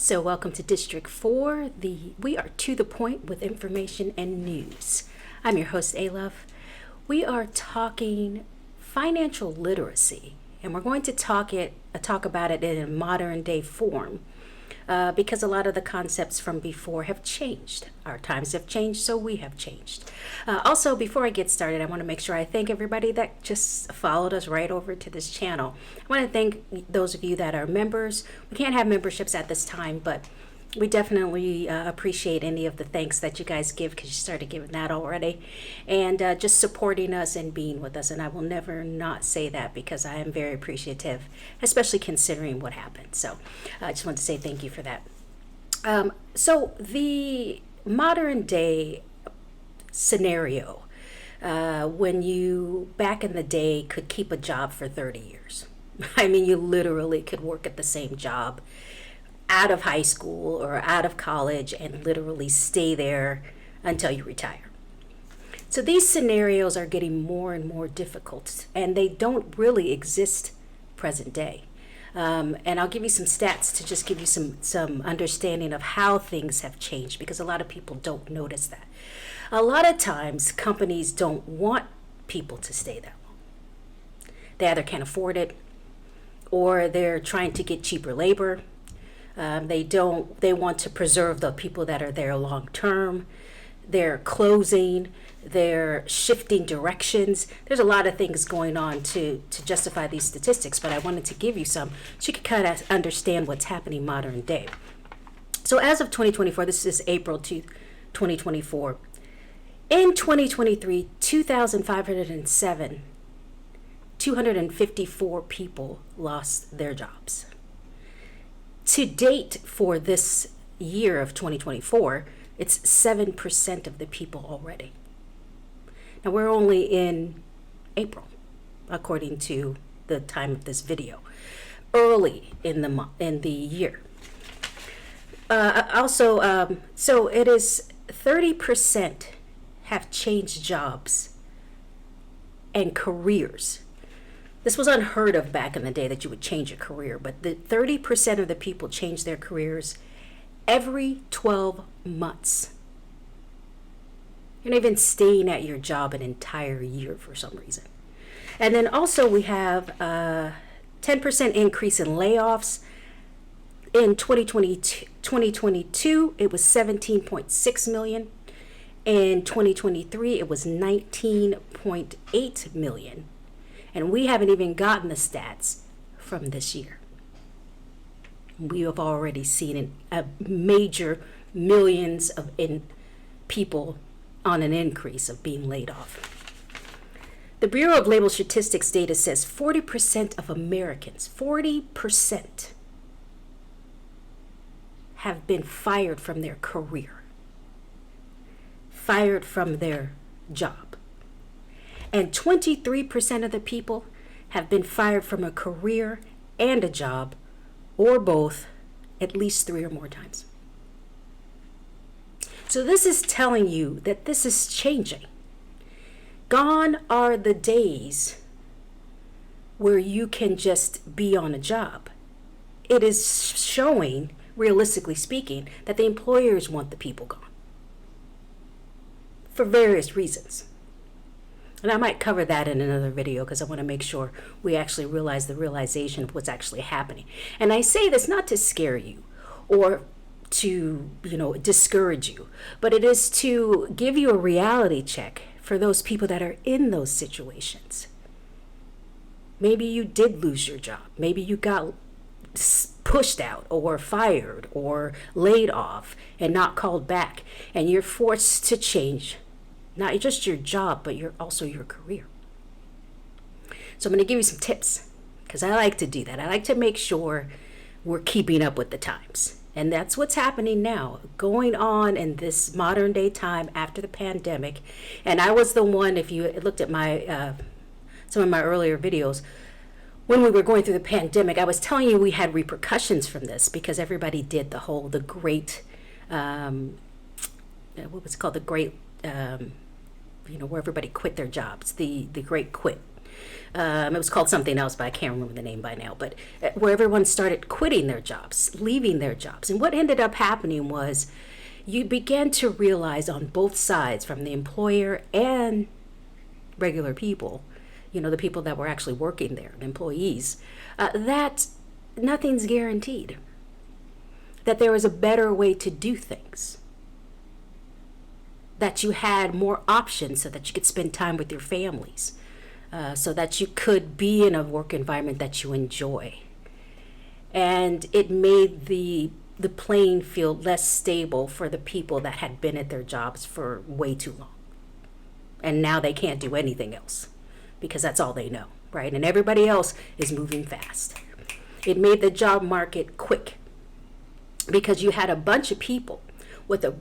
So welcome to District 4. We are to the point with information and news. I'm your host, A-Love. We are talking financial literacy, and we're going to talk about it in a modern day form because a lot of the concepts from before have changed. Our times have changed, so we have changed. Also, before I get started, I want to make sure I thank everybody that just followed us right over to this channel. I want to thank those of you that are members. We can't have memberships at this time, but we definitely appreciate any of the thanks that you guys give, because you started giving that already, and just supporting us and being with us. And I will never not say that, because I am very appreciative, especially considering what happened. So I just want to say thank you for that. So the modern day scenario, when you back in the day could keep a job for 30 years. I mean, you literally could work at the same job out of high school or out of college and literally stay there until you retire. So these scenarios are getting more and more difficult, and they don't really exist present day. And I'll give you some stats to just give you some understanding of how things have changed, because a lot of people don't notice that. A lot of times companies don't want people to stay that long. They either can't afford it, or they're trying to get cheaper labor. They want to preserve the people that are there long term. They're closing, they're shifting directions. There's a lot of things going on to justify these statistics, but I wanted to give you some so you can kind of understand what's happening modern day. So as of 2024, this is April 2024. In 2023, 254 people lost their jobs. To date, for this year of 2024, it's 7% of the people already. Now, we're only in April, according to the time of this video, early in the year. So it is 30% have changed jobs and careers. This was unheard of back in the day, that you would change a career, but the 30% of the people change their careers every 12 months. You're not even staying at your job an entire year for some reason. And then also we have a 10% increase in layoffs. In 2022, it was 17.6 million. In 2023, it was 19.8 million. And we haven't even gotten the stats from this year. We have already seen a major millions of people on an increase of being laid off. The Bureau of Labor Statistics data says 40% of Americans, 40%, have been fired from their career, fired from their job. And 23% of the people have been fired from a career and a job, or both, at least 3 or more times. So this is telling you that this is changing. Gone are the days where you can just be on a job. It is showing, realistically speaking, that the employers want the people gone for various reasons. And I might cover that in another video, because I want to make sure we actually realize the realization of what's actually happening. And I say this not to scare you or to, discourage you, but it is to give you a reality check for those people that are in those situations. Maybe you did lose your job. Maybe you got pushed out or fired or laid off and not called back, and you're forced to change not just your job, but also your career. So I'm going to give you some tips, because I like to do that. I like to make sure we're keeping up with the times. And that's what's happening now, going on in this modern day time after the pandemic. And I was the one, if you looked at my some of my earlier videos, when we were going through the pandemic, I was telling you we had repercussions from this, because everybody did the great, what was it called? The great, where everybody quit their jobs, the great quit. It was called something else, but I can't remember the name by now. But where everyone started quitting their jobs, leaving their jobs. And what ended up happening was you began to realize on both sides, from the employer and regular people, the people that were actually working there, the employees, that nothing's guaranteed. That there was a better way to do things. That you had more options so that you could spend time with your families. So that you could be in a work environment that you enjoy. And it made the playing field less stable for the people that had been at their jobs for way too long. And now they can't do anything else because that's all they know, right? And everybody else is moving fast. It made the job market quick because you had a bunch of people with a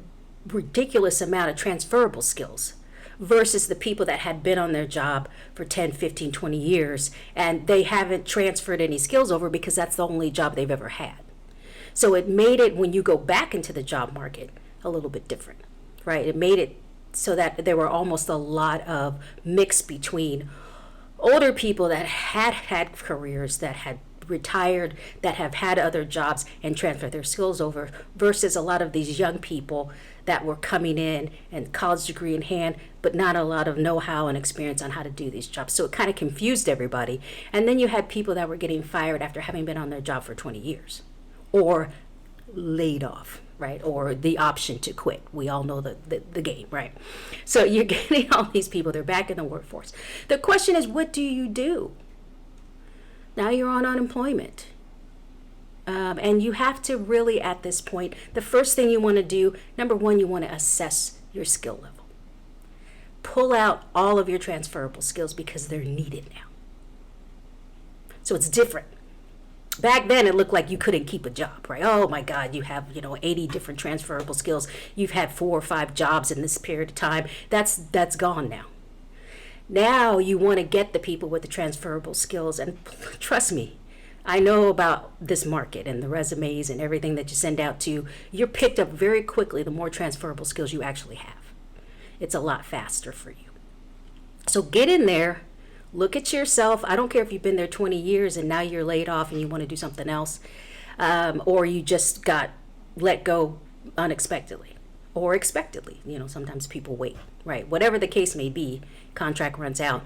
ridiculous amount of transferable skills versus the people that had been on their job for 10, 15, 20 years and they haven't transferred any skills over because that's the only job they've ever had. So it made it, when you go back into the job market, a little bit different, right? It made it so that there were almost a lot of mix between older people that had had careers, that had retired, that have had other jobs and transferred their skills over, versus a lot of these young people that were coming in and college degree in hand, but not a lot of know-how and experience on how to do these jobs. So it kind of confused everybody. And then you had people that were getting fired after having been on their job for 20 years or laid off, right? Or the option to quit. We all know the game, right? So you're getting all these people, they're back in the workforce. The question is, what do you do? Now you're on unemployment. And you have to really, at this point, the first thing you want to do, number one, you want to assess your skill level. Pull out all of your transferable skills because they're needed now. So it's different. Back then, it looked like you couldn't keep a job, right? Oh my God, you have, 80 different transferable skills. You've had 4 or 5 jobs in this period of time. That's gone now. Now you want to get the people with the transferable skills. And trust me, I know about this market and the resumes and everything that you send out to. You're picked up very quickly the more transferable skills you actually have. It's a lot faster for you. So get in there. Look at yourself. I don't care if you've been there 20 years and now you're laid off and you want to do something else, or you just got let go unexpectedly or expectedly. Sometimes people wait, right? Whatever the case may be, contract runs out.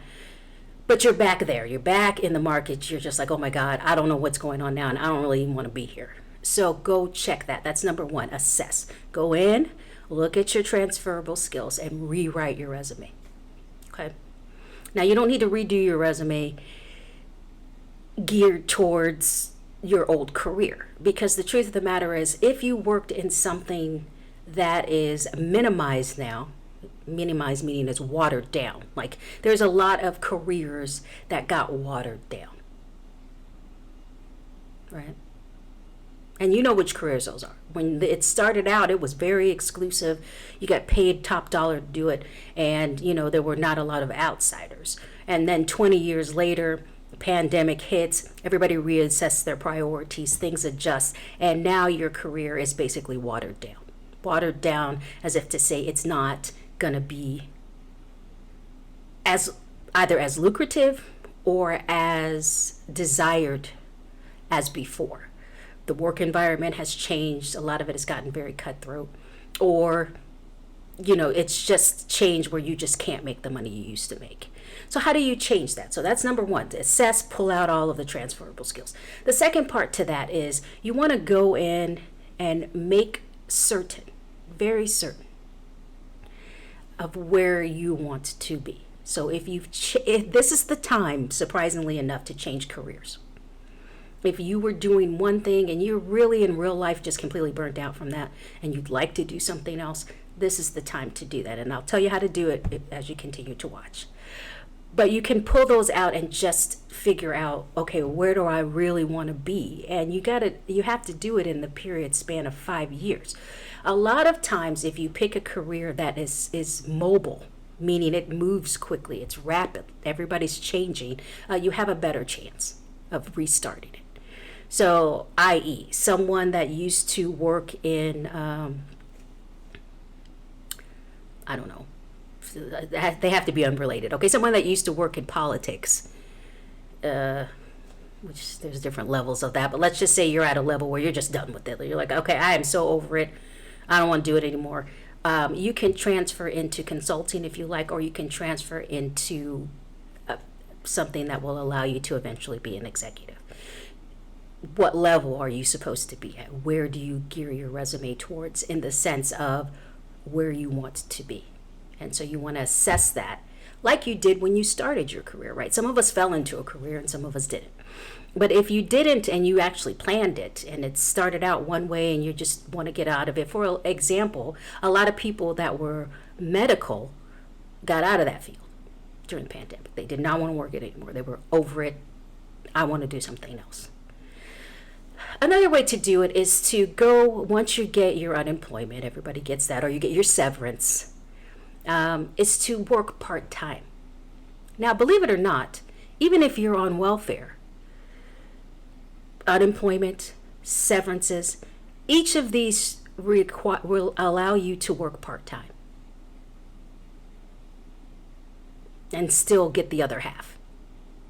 But you're back there. You're back in the market. You're just like, oh my God, I don't know what's going on now and I don't really even want to be here. So go check that. That's number one, assess. Go in, look at your transferable skills and rewrite your resume. Okay. Now, you don't need to redo your resume geared towards your old career, because the truth of the matter is, if you worked in something that is minimized now, minimized meaning it's watered down, like there's a lot of careers that got watered down, right? And you know which careers those are. When it started out, it was very exclusive. You got paid top dollar to do it. And, there were not a lot of outsiders. And then 20 years later, the pandemic hits, everybody reassesses their priorities, things adjust. And now your career is basically watered down. Watered down as if to say it's not going to be either as lucrative or as desired as before. The work environment has changed. A lot of it has gotten very cutthroat. Or, it's just changed where you just can't make the money you used to make. So how do you change that? So that's number one, to assess, pull out all of the transferable skills. The second part to that is you want to go in and make certain, very certain, of where you want to be. So if this is the time, surprisingly enough, to change careers. If you were doing one thing and you're really in real life just completely burnt out from that and you'd like to do something else, this is the time to do that. And I'll tell you how to do it as you continue to watch. But you can pull those out and just figure out, okay, where do I really want to be? And you have to do it in the period span of 5 years. A lot of times, if you pick a career that is mobile, meaning it moves quickly, it's rapid, everybody's changing, you have a better chance of restarting it. So, i.e., someone that used to work in, I don't know, they have to be unrelated, okay? Someone that used to work in politics which there's different levels of that, but let's just say you're at a level where you're just done with it. You're like, okay, I am so over it. I don't want to do it anymore. You can transfer into consulting if you like, or you can transfer into something that will allow you to eventually be an executive. What level are you supposed to be at? Where do you gear your resume towards in the sense of where you want to be? And so you want to assess that like you did when you started your career, right? Some of us fell into a career and some of us didn't. But if you didn't and you actually planned it and it started out one way and you just want to get out of it, for example, a lot of people that were medical got out of that field during the pandemic. They did not want to work it anymore. They were over it. I want to do something else. Another way to do it is to go, once you get your unemployment, everybody gets that, or you get your severance, is to work part-time. Now, believe it or not, even if you're on welfare, unemployment, severances, each of these will allow you to work part-time and still get the other half.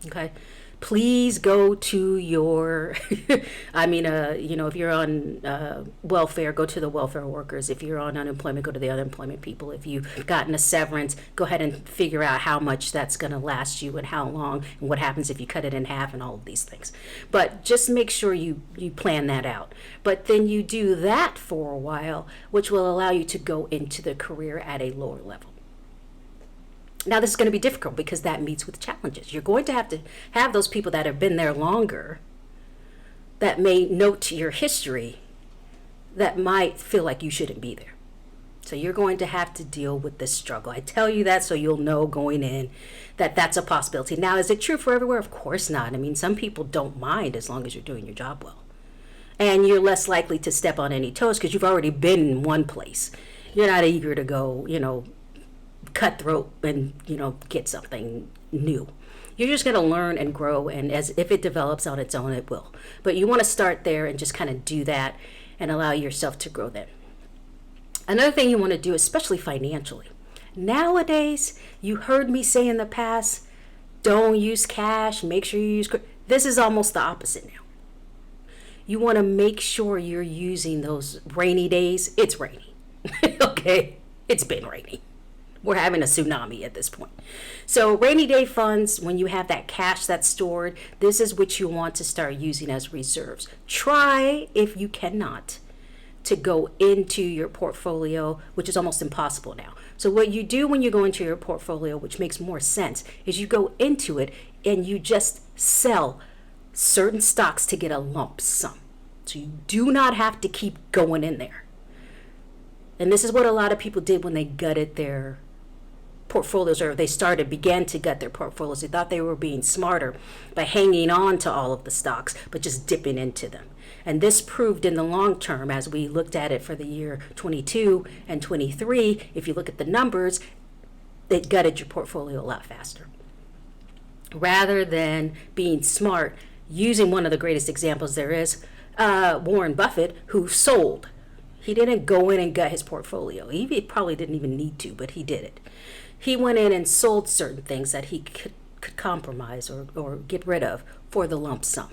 Okay? Please go to your, if you're on welfare, go to the welfare workers. If you're on unemployment, go to the unemployment people. If you've gotten a severance, go ahead and figure out how much that's going to last you and how long and what happens if you cut it in half and all of these things. But just make sure you plan that out. But then you do that for a while, which will allow you to go into the career at a lower level. Now, this is going to be difficult because that meets with challenges. You're going to have those people that have been there longer that may note your history that might feel like you shouldn't be there. So you're going to have to deal with this struggle. I tell you that so you'll know going in that that's a possibility. Now, is it true for everywhere? Of course not. I mean, some people don't mind as long as you're doing your job well. And you're less likely to step on any toes because you've already been in one place. You're not eager to go, cutthroat and get something new. You're just going to learn and grow, and as if it develops on its own, it will. But you want to start there and just kind of do that and allow yourself to grow then. Another thing you want to do, especially financially, nowadays, you heard me say in the past, don't use cash, make sure you use this is almost the opposite now. You want to make sure you're using those rainy days. It's rainy. Okay, it's been rainy. We're having a tsunami at this point. So rainy day funds, when you have that cash that's stored, this is what you want to start using as reserves. Try, if you cannot, to go into your portfolio, which is almost impossible now. So what you do when you go into your portfolio, which makes more sense, is you go into it and you just sell certain stocks to get a lump sum. So you do not have to keep going in there. And this is what a lot of people did when they gutted their portfolios, or they began to gut their portfolios. They thought they were being smarter by hanging on to all of the stocks, but just dipping into them. And this proved in the long term, as we looked at it for the year 22 and 23, if you look at the numbers, they gutted your portfolio a lot faster. Rather than being smart, using one of the greatest examples there is, Warren Buffett, who sold. He didn't go in and gut his portfolio. He probably didn't even need to, but he did it. He went in and sold certain things that he could compromise or get rid of for the lump sum.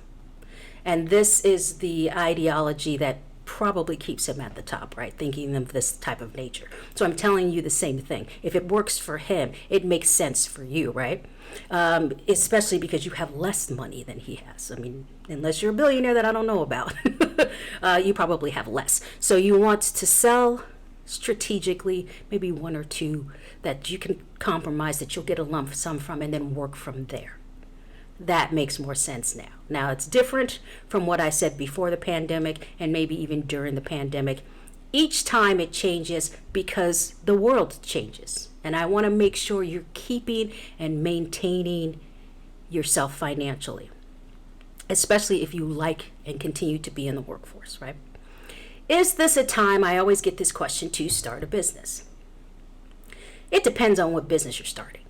And this is the ideology that probably keeps him at the top, right? Thinking of this type of nature. So I'm telling you the same thing. If it works for him, it makes sense for you, right? Especially because you have less money than he has. I mean, unless you're a billionaire that I don't know about, you probably have less. So you want to sell strategically, maybe one or two that you can compromise, that you'll get a lump sum from, and then work from there. That makes more sense now. Now, it's different from what I said before the pandemic and maybe even during the pandemic. Each time it changes because the world changes. And I want to make sure you're keeping and maintaining yourself financially, especially if you like and continue to be in the workforce, right? Is this a time, I always get this question, to start a business? It depends on what business you're starting.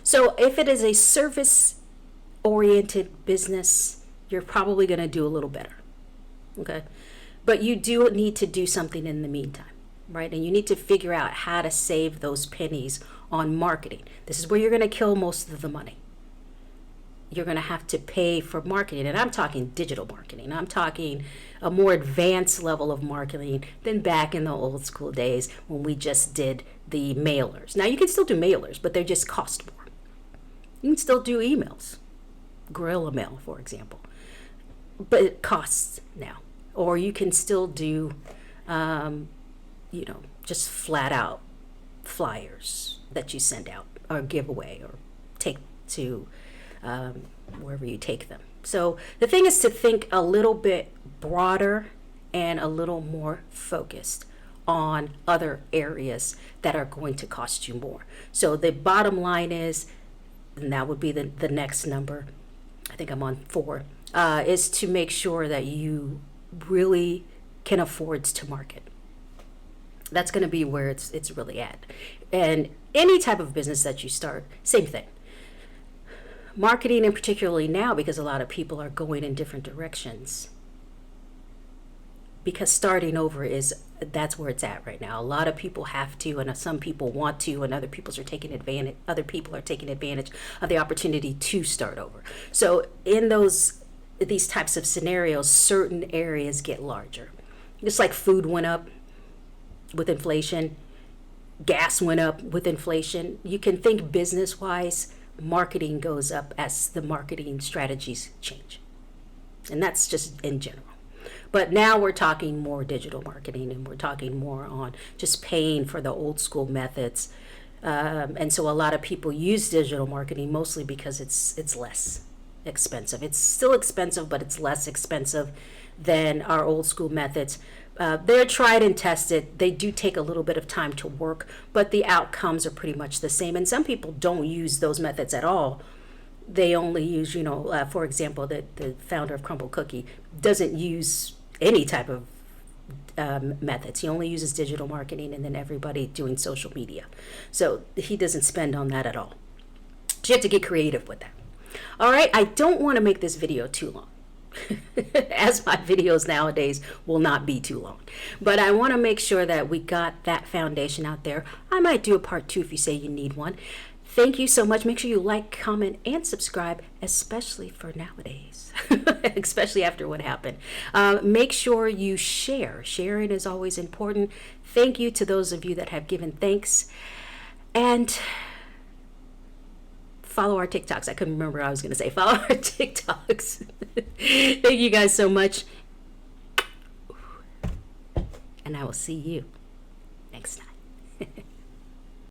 So if it is a service-oriented business, you're probably going to do a little better, okay? But you do need to do something in the meantime, right? And you need to figure out how to save those pennies on marketing. This is where you're going to kill most of the money. you're going to have to pay for marketing. And I'm talking digital marketing. I'm talking a more advanced level of marketing than back in the old school days when we just did the mailers. Now, you can still do mailers, but they just cost more. You can still do emails, Guerrilla Mail, for example, but it costs now. Or you can still do, just flat out flyers that you send out or give away or take to wherever you take them. So the thing is to think a little bit broader and a little more focused on other areas that are going to cost you more. So the bottom line is, and that would be the next number, I think I'm on 4, is to make sure that you really can afford to market. That's going to be where it's really at. And any type of business that you start, same thing. Marketing, and particularly now, because a lot of people are going in different directions. Because starting over that's where it's at right now. A lot of people have to, and some people want to, and other people are taking advantage of the opportunity to start over. So in these types of scenarios, certain areas get larger. Just like food went up with inflation, gas went up with inflation. You can think business-wise, marketing goes up as the marketing strategies change. And that's just in general. But now we're talking more digital marketing, and we're talking more on just paying for the old school methods. And so a lot of people use digital marketing mostly because it's less expensive. It's still expensive, but it's less expensive than our old school methods. They're tried and tested. They do take a little bit of time to work, but the outcomes are pretty much the same. And some people don't use those methods at all. They only use, for example, the founder of Crumble Cookie doesn't use any type of methods. He only uses digital marketing, and then everybody doing social media. So he doesn't spend on that at all. So you have to get creative with that. All right, I don't want to make this video too long. As my videos nowadays will not be too long. But I want to make sure that we got that foundation out there. I might do a part 2 if you say you need one. Thank you so much. Make sure you like, comment, and subscribe, especially for nowadays, especially after what happened. Make sure you share. Sharing is always important. Thank you to those of you that have given thanks. And follow our TikToks. I couldn't remember what I was going to say. Follow our TikToks. Thank you guys so much. And I will see you next time.